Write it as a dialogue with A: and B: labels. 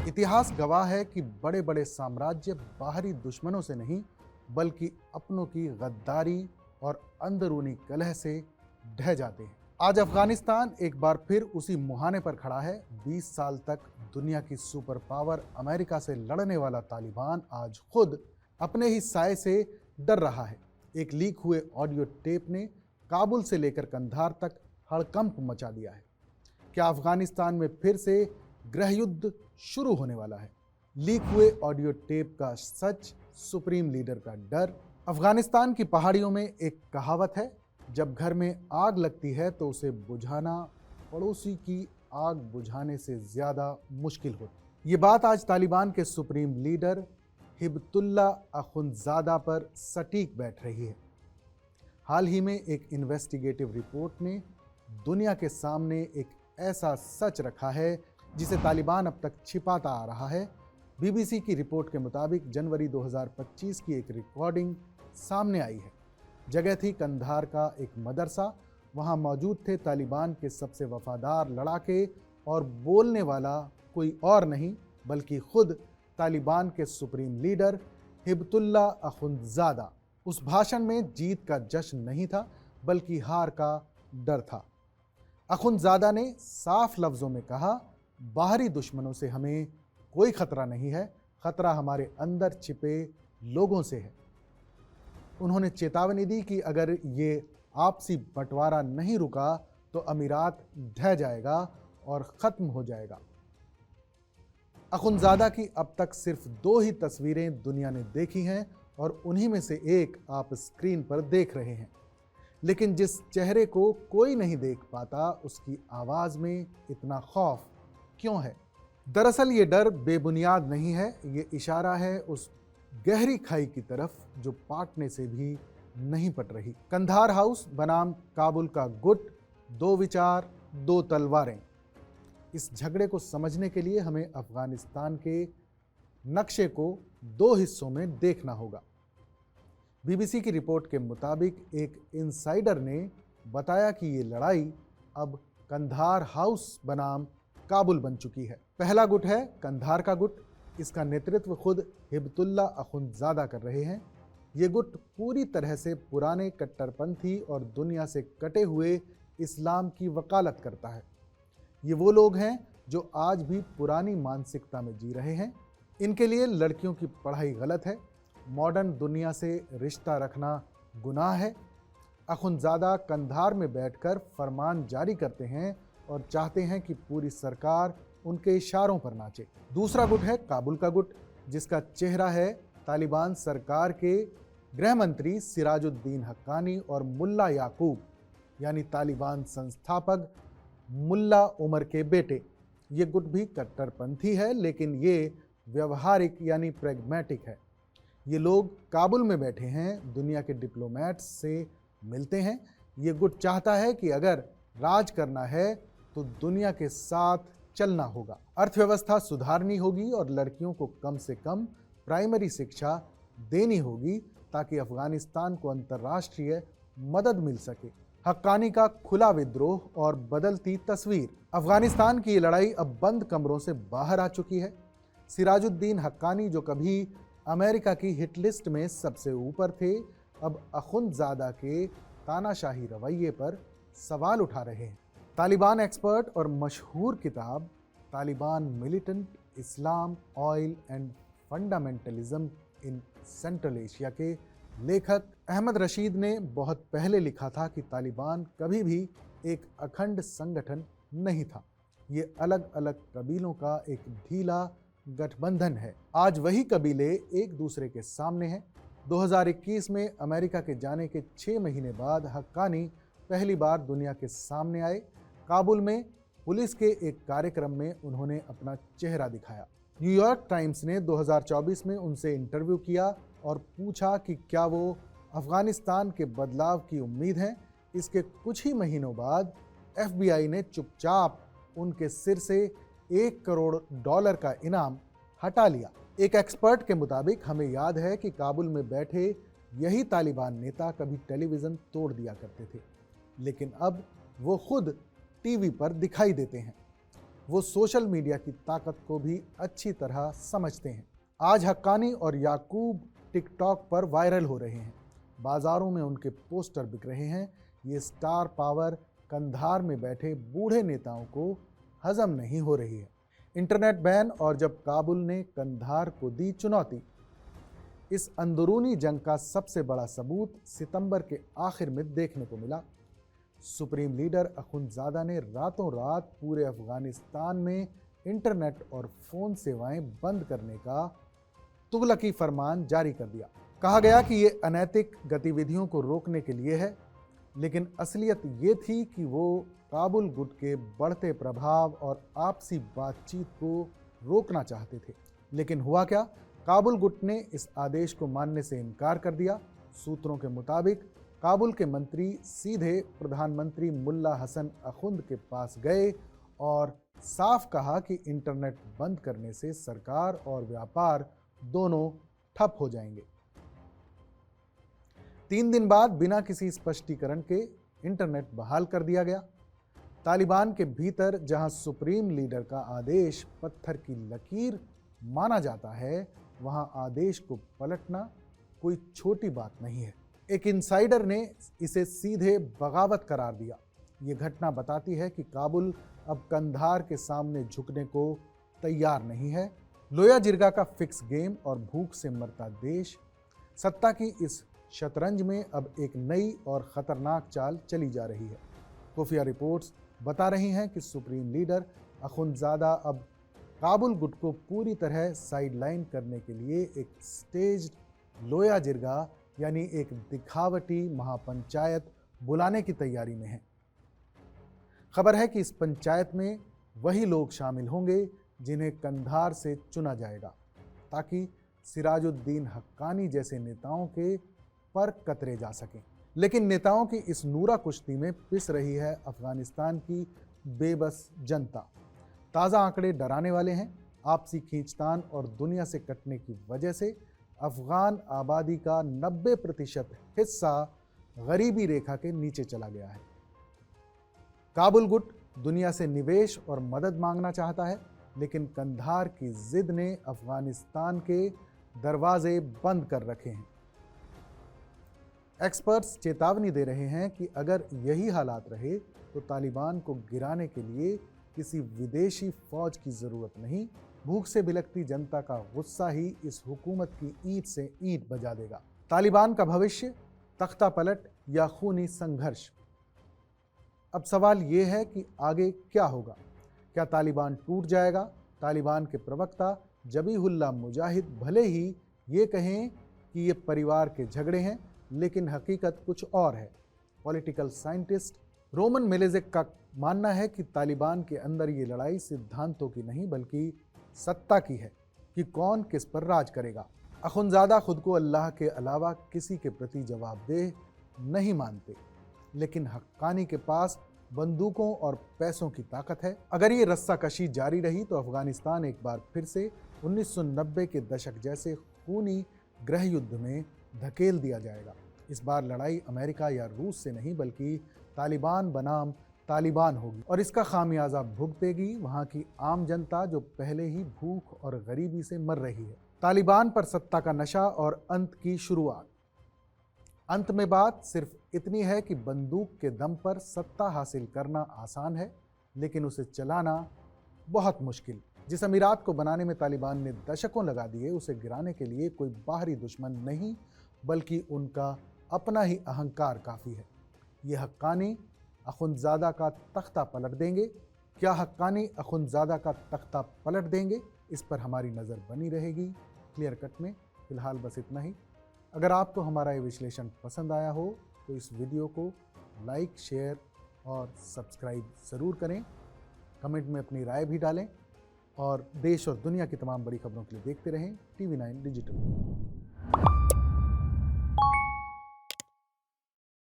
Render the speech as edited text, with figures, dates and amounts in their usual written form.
A: इतिहास गवाह है कि बड़े बड़े साम्राज्य बाहरी दुश्मनों से नहीं बल्कि अपनों की गद्दारी और अंदरूनी कलह से ढह जाते हैं। आज अफगानिस्तान एक बार फिर उसी मुहाने पर खड़ा है। 20 साल तक दुनिया की सुपर पावर अमेरिका से लड़ने वाला तालिबान आज खुद अपने ही साए से डर रहा है। एक लीक हुए ऑडियो टेप ने काबुल से लेकर कंधार तक हड़कंप मचा दिया है। क्या अफगानिस्तान में फिर से गृह युद्ध शुरू होने वाला है? लीक हुए ऑडियो टेप का सच, सुप्रीम लीडर का डर। अफगानिस्तान की पहाड़ियों में एक कहावत है, जब घर में आग लगती है तो उसे बुझाना पड़ोसी की आग बुझाने से ज्यादा मुश्किल होती। ये बात आज तालिबान के सुप्रीम लीडर हिबतुल्ला अखुंदजादा पर सटीक बैठ रही है। हाल ही में एक इन्वेस्टिगेटिव रिपोर्ट ने दुनिया के सामने एक ऐसा सच रखा है जिसे तालिबान अब तक छिपाता आ रहा है। बीबीसी की रिपोर्ट के मुताबिक जनवरी 2025 की एक रिकॉर्डिंग सामने आई है। जगह थी कंधार का एक मदरसा। वहां मौजूद थे तालिबान के सबसे वफादार लड़ाके और बोलने वाला कोई और नहीं बल्कि खुद तालिबान के सुप्रीम लीडर हिबतुल्ला अखुंदजादा। उस भाषण में जीत का जश्न नहीं था बल्कि हार का डर था। अखुंदजादा ने साफ लफ्ज़ों में कहा, बाहरी दुश्मनों से हमें कोई खतरा नहीं है, खतरा हमारे अंदर छिपे लोगों से है। उन्होंने चेतावनी दी कि अगर ये आपसी बंटवारा नहीं रुका तो अमीरात ढह जाएगा और ख़त्म हो जाएगा। अखुंदजादा की अब तक सिर्फ 2 ही तस्वीरें दुनिया ने देखी हैं और उन्हीं में से एक आप स्क्रीन पर देख रहे हैं। लेकिन जिस चेहरे को कोई नहीं देख पाता, उसकी आवाज़ में इतना खौफ क्यों है? दरअसल ये डर बेबुनियाद नहीं है, ये इशारा है उस गहरी खाई की तरफ जो पाटने से भी नहीं पट रही। कंधार हाउस बनाम काबुल का गुट, 2 विचार 2 तलवारें। इस झगड़े को समझने के लिए हमें अफगानिस्तान के नक्शे को 2 हिस्सों में देखना होगा। बीबीसी की रिपोर्ट के मुताबिक एक इनसाइडर ने बताया कि ये लड़ाई अब कंधार हाउस बनाम काबुल बन चुकी है। पहला गुट है कंधार का गुट। इसका नेतृत्व खुद हिबतुल्ला अखुंदजादा कर रहे हैं। ये गुट पूरी तरह से पुराने कट्टरपंथी और दुनिया से कटे हुए इस्लाम की वकालत करता है। ये वो लोग हैं जो आज भी पुरानी मानसिकता में जी रहे हैं। इनके लिए लड़कियों की पढ़ाई गलत है, मॉडर्न दुनिया से रिश्ता रखना गुनाह है। अखुंदजादा कंधार में बैठकर फरमान जारी करते हैं और चाहते हैं कि पूरी सरकार उनके इशारों पर नाचे। दूसरा गुट है काबुल का गुट, जिसका चेहरा है तालिबान सरकार के गृह मंत्री सिराजुद्दीन हक्कानी और मुल्ला याकूब यानी तालिबान संस्थापक मुल्ला उमर के बेटे। ये गुट भी कट्टरपंथी है लेकिन ये व्यवहारिक यानी प्रैग्मेटिक है। ये लोग काबुल में बैठे हैं, दुनिया के डिप्लोमेट्स से मिलते हैं। ये गुट चाहता है कि अगर राज करना है तो दुनिया के साथ चलना होगा, अर्थव्यवस्था सुधारनी होगी और लड़कियों को कम से कम प्राइमरी शिक्षा देनी होगी ताकि अफगानिस्तान को अंतर्राष्ट्रीय मदद मिल सके। हक्कानी का खुला विद्रोह और बदलती तस्वीर। अफगानिस्तान की ये लड़ाई अब बंद कमरों से बाहर आ चुकी है। सिराजुद्दीन हक्कानी जो कभी अमेरिका की हिट लिस्ट में सबसे ऊपर थे, अब अखुंदजादा के तानाशाही रवैये पर सवाल उठा रहे हैं। तालिबान एक्सपर्ट और मशहूर किताब Taliban militant Islam, oil and fundamentalism in central Asia के लेखक अहमद रशीद ने बहुत पहले लिखा था कि तालिबान कभी भी एक अखंड संगठन नहीं था। ये अलग अलग कबीलों का एक ढीला गठबंधन है। आज वही कबीले एक दूसरे के सामने हैं। 2021 में अमेरिका के जाने के 6 महीने बाद हक्कानी पहली बार दुनिया के सामने आए। काबुल में पुलिस के एक कार्यक्रम में उन्होंने अपना चेहरा दिखाया। न्यूयॉर्क टाइम्स ने 2024 में उनसे इंटरव्यू किया और पूछा कि क्या वो अफगानिस्तान के बदलाव की उम्मीद है। इसके कुछ ही महीनों बाद FBI ने चुपचाप उनके सिर से $1 करोड़ का इनाम हटा लिया। एक एक्सपर्ट के मुताबिक हमें याद है कि काबुल में बैठे यही तालिबान नेता कभी टेलीविज़न तोड़ दिया करते थे, लेकिन अब वो खुद टीवी पर दिखाई देते हैं। वो सोशल मीडिया की ताकत को भी अच्छी तरह समझते हैं। आज हक्कानी और याकूब टिकटॉक पर वायरल हो रहे हैं, बाजारों में उनके पोस्टर बिक रहे हैं। ये स्टार पावर कंधार में बैठे बूढ़े नेताओं को हजम नहीं हो रही है। इंटरनेट बैन और जब काबुल ने कंधार को दी चुनौती, इस अंदरूनी जंग का सबसे बड़ा सबूत सितंबर के आखिर में देखने को मिला। सुप्रीम लीडर अखुंदजादा ने रातों रात पूरे अफगानिस्तान में इंटरनेट और फ़ोन सेवाएं बंद करने का तुगलकी फरमान जारी कर दिया। कहा गया कि ये अनैतिक गतिविधियों को रोकने के लिए है, लेकिन असलियत ये थी कि वो काबुल गुट के बढ़ते प्रभाव और आपसी बातचीत को रोकना चाहते थे। लेकिन हुआ क्या? काबुल गुट ने इस आदेश को मानने से इनकार कर दिया। सूत्रों के मुताबिक काबुल के मंत्री सीधे प्रधानमंत्री मुल्ला हसन अखुंद के पास गए और साफ कहा कि इंटरनेट बंद करने से सरकार और व्यापार दोनों ठप हो जाएंगे। 3 दिन बाद बिना किसी स्पष्टीकरण के इंटरनेट बहाल कर दिया गया। तालिबान के भीतर जहां सुप्रीम लीडर का आदेश पत्थर की लकीर माना जाता है, वहां आदेश को पलटना कोई छोटी बात नहीं है। एक इनसाइडर ने इसे सीधे बगावत करार दिया। ये घटना बताती है कि काबुल अब कंधार के सामने झुकने को तैयार नहीं है। लोया जिरगा का फिक्स गेम और भूख से मरता देश, सत्ता की इस शतरंज में अब एक नई और ख़तरनाक चाल चली जा रही है। खुफिया रिपोर्ट्स बता रही हैं कि सुप्रीम लीडर अखुंदजादा अब काबुल गुट को पूरी तरह साइडलाइन करने के लिए एक स्टेज्ड लोया जिरगा यानी एक दिखावटी महापंचायत बुलाने की तैयारी में है। खबर है कि इस पंचायत में वही लोग शामिल होंगे जिन्हें कंधार से चुना जाएगा, ताकि सिराजुद्दीन हक्कानी जैसे नेताओं के पर कतरे जा सकें। लेकिन नेताओं की इस नूरा कुश्ती में पिस रही है अफगानिस्तान की बेबस जनता। ताज़ा आंकड़े डराने वाले हैं। आपसी खींचतान और दुनिया से कटने की वजह से अफगान आबादी का 90% हिस्सा गरीबी रेखा के नीचे चला गया है। काबुल गुट दुनिया से निवेश और मदद मांगना चाहता है, लेकिन कंधार की जिद ने अफगानिस्तान के दरवाजे बंद कर रखे हैं। एक्सपर्ट्स चेतावनी दे रहे हैं कि अगर यही हालात रहे तो तालिबान को गिराने के लिए किसी विदेशी फौज की ज़रूरत नहीं, भूख से बिलखती जनता का गुस्सा ही इस हुकूमत की ईंट से ईंट बजा देगा। तालिबान का भविष्य, तख्ता पलट या खूनी संघर्ष? अब सवाल ये है कि आगे क्या होगा? क्या तालिबान टूट जाएगा? तालिबान के प्रवक्ता जबीहुल्लाह मुजाहिद भले ही ये कहें कि ये परिवार के झगड़े हैं, लेकिन हकीकत कुछ और है। पॉलिटिकल साइंटिस्ट रोमन मेलेजिक का मानना है कि तालिबान के अंदर ये लड़ाई सिद्धांतों की नहीं बल्कि सत्ता की है कि कौन किस पर राज करेगा। अखुंदजादा खुद को अल्लाह के अलावा किसी के प्रति जवाबदेह नहीं मानते, लेकिन हक्कानी के पास बंदूकों और पैसों की ताकत है। अगर ये रस्साकशी जारी रही तो अफगानिस्तान एक बार फिर से 1990 के दशक जैसे खूनी गृह युद्ध में धकेल दिया जाएगा। इस बार लड़ाई अमेरिका या रूस से नहीं बल्कि तालिबान बनाम तालिबान होगी, और इसका खामियाजा भुगतेगी वहाँ की आम जनता जो पहले ही भूख और गरीबी से मर रही है। तालिबान पर सत्ता का नशा और अंत की शुरुआत। अंत में बात सिर्फ इतनी है कि बंदूक के दम पर सत्ता हासिल करना आसान है, लेकिन उसे चलाना बहुत मुश्किल। जिस अमीरात को बनाने में तालिबान ने दशकों लगा दिए, उसे गिराने के लिए कोई बाहरी दुश्मन नहीं बल्कि उनका अपना ही अहंकार काफ़ी है। ये हक्कानी अखुंदजादा का तख्ता पलट देंगे। क्या हक्कानी अखुंदजादा का तख्ता पलट देंगे? इस पर हमारी नज़र बनी रहेगी क्लियर कट में। फ़िलहाल बस इतना ही। अगर आपको हमारा ये विश्लेषण पसंद आया हो तो इस वीडियो को लाइक, शेयर और सब्सक्राइब ज़रूर करें। कमेंट में अपनी राय भी डालें और देश और दुनिया की तमाम बड़ी खबरों के लिए देखते रहें TV9 डिजिटल।